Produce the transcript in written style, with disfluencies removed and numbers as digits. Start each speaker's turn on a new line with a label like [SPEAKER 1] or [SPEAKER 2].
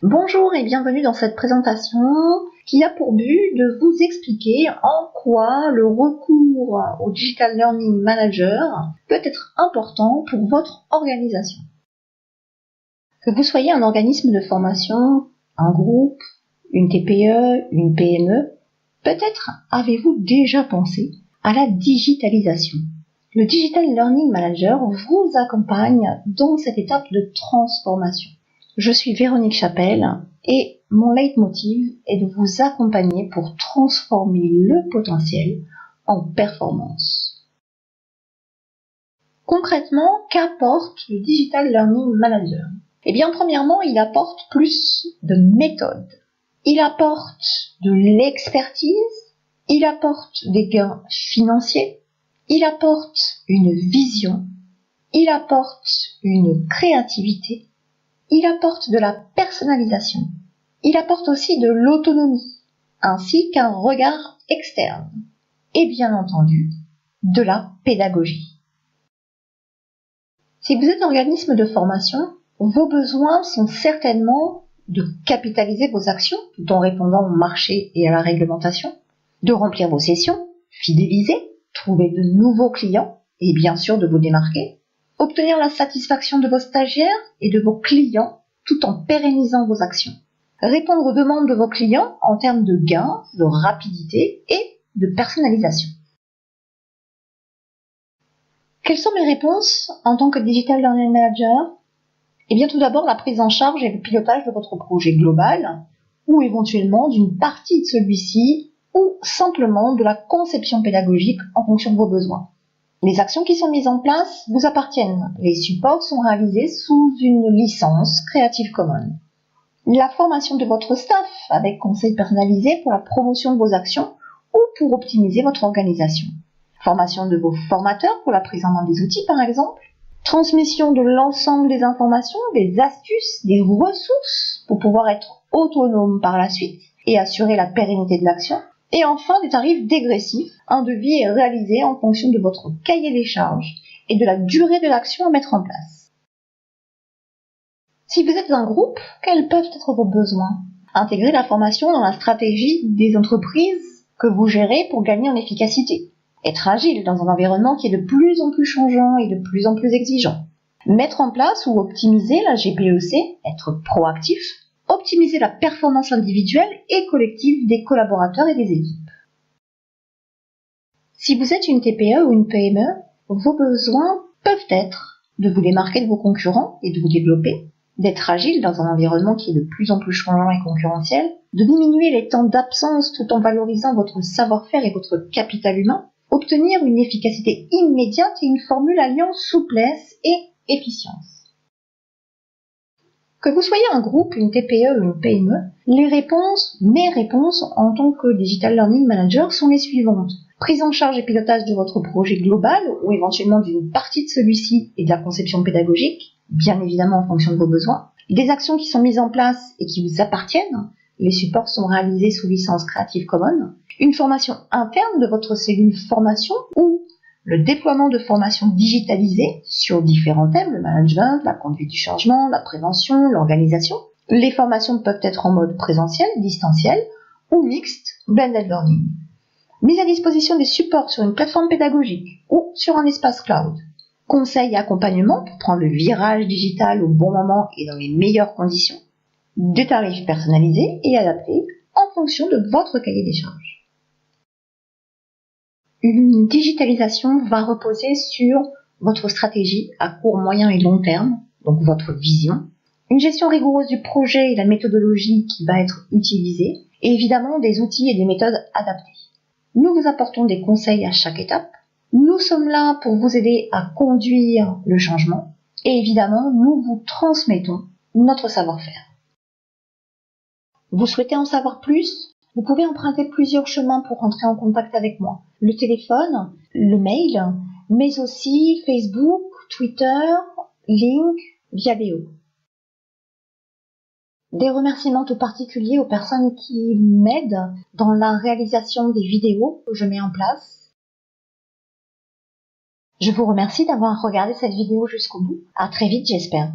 [SPEAKER 1] Bonjour et bienvenue dans cette présentation qui a pour but de vous expliquer en quoi le recours au Digital Learning Manager peut être important pour votre organisation. Que vous soyez un organisme de formation, un groupe, une TPE, une PME, peut-être avez-vous déjà pensé à la digitalisation. Le Digital Learning Manager vous accompagne dans cette étape de transformation. Je suis Véronique Chapelle et mon leitmotiv est de vous accompagner pour transformer le potentiel en performance. Concrètement, qu'apporte le Digital Learning Manager ? Eh bien, premièrement, il apporte plus de méthodes. Il apporte de l'expertise, il apporte des gains financiers, il apporte une vision, il apporte une créativité, il apporte de la personnalisation, il apporte aussi de l'autonomie, ainsi qu'un regard externe, et bien entendu, de la pédagogie. Si vous êtes un organisme de formation, vos besoins sont certainement de capitaliser vos actions tout en répondant au marché et à la réglementation, de remplir vos sessions, fidéliser, trouver de nouveaux clients et bien sûr de vous démarquer, obtenir la satisfaction de vos stagiaires et de vos clients tout en pérennisant vos actions, répondre aux demandes de vos clients en termes de gains, de rapidité et de personnalisation. Quelles sont mes réponses en tant que Digital Learning Manager ? Eh bien, tout d'abord, la prise en charge et le pilotage de votre projet global, ou éventuellement d'une partie de celui-ci, ou simplement de la conception pédagogique en fonction de vos besoins. Les actions qui sont mises en place vous appartiennent. Les supports sont réalisés sous une licence Creative Commons. La formation de votre staff avec conseils personnalisés pour la promotion de vos actions ou pour optimiser votre organisation. Formation de vos formateurs pour la prise en main des outils par exemple. Transmission de l'ensemble des informations, des astuces, des ressources pour pouvoir être autonome par la suite et assurer la pérennité de l'action. Et enfin, des tarifs dégressifs. Un devis est réalisé en fonction de votre cahier des charges et de la durée de l'action à mettre en place. Si vous êtes un groupe, quels peuvent être vos besoins ? Intégrer la formation dans la stratégie des entreprises que vous gérez pour gagner en efficacité. Être agile dans un environnement qui est de plus en plus changeant et de plus en plus exigeant. Mettre en place ou optimiser la GPEC, être proactif. Optimiser la performance individuelle et collective des collaborateurs et des équipes. Si vous êtes une TPE ou une PME, vos besoins peuvent être de vous démarquer de vos concurrents et de vous développer, d'être agile dans un environnement qui est de plus en plus changeant et concurrentiel, de diminuer les temps d'absence tout en valorisant votre savoir-faire et votre capital humain, obtenir une efficacité immédiate et une formule alliant souplesse et efficience. Que vous soyez un groupe, une TPE ou une PME, mes réponses en tant que Digital Learning Manager sont les suivantes. Prise en charge et pilotage de votre projet global ou éventuellement d'une partie de celui-ci et de la conception pédagogique, bien évidemment en fonction de vos besoins. Des actions qui sont mises en place et qui vous appartiennent. Les supports sont réalisés sous licence Creative Commons. Une formation interne de votre cellule formation ou le déploiement de formations digitalisées sur différents thèmes, le management, la conduite du changement, la prévention, l'organisation. Les formations peuvent être en mode présentiel, distanciel ou mixte, blended learning. Mise à disposition des supports sur une plateforme pédagogique ou sur un espace cloud. Conseils et accompagnement pour prendre le virage digital au bon moment et dans les meilleures conditions. Des tarifs personnalisés et adaptés en fonction de votre cahier des charges. Une digitalisation va reposer sur votre stratégie à court, moyen et long terme, donc votre vision, une gestion rigoureuse du projet et la méthodologie qui va être utilisée, et évidemment des outils et des méthodes adaptés. Nous vous apportons des conseils à chaque étape, nous sommes là pour vous aider à conduire le changement, et évidemment nous vous transmettons notre savoir-faire. Vous souhaitez en savoir plus ? Vous pouvez emprunter plusieurs chemins pour entrer en contact avec moi. Le téléphone, le mail, mais aussi Facebook, Twitter, Link, Viadeo. Des remerciements tout particuliers aux personnes qui m'aident dans la réalisation des vidéos que je mets en place. Je vous remercie d'avoir regardé cette vidéo jusqu'au bout. À très vite, j'espère.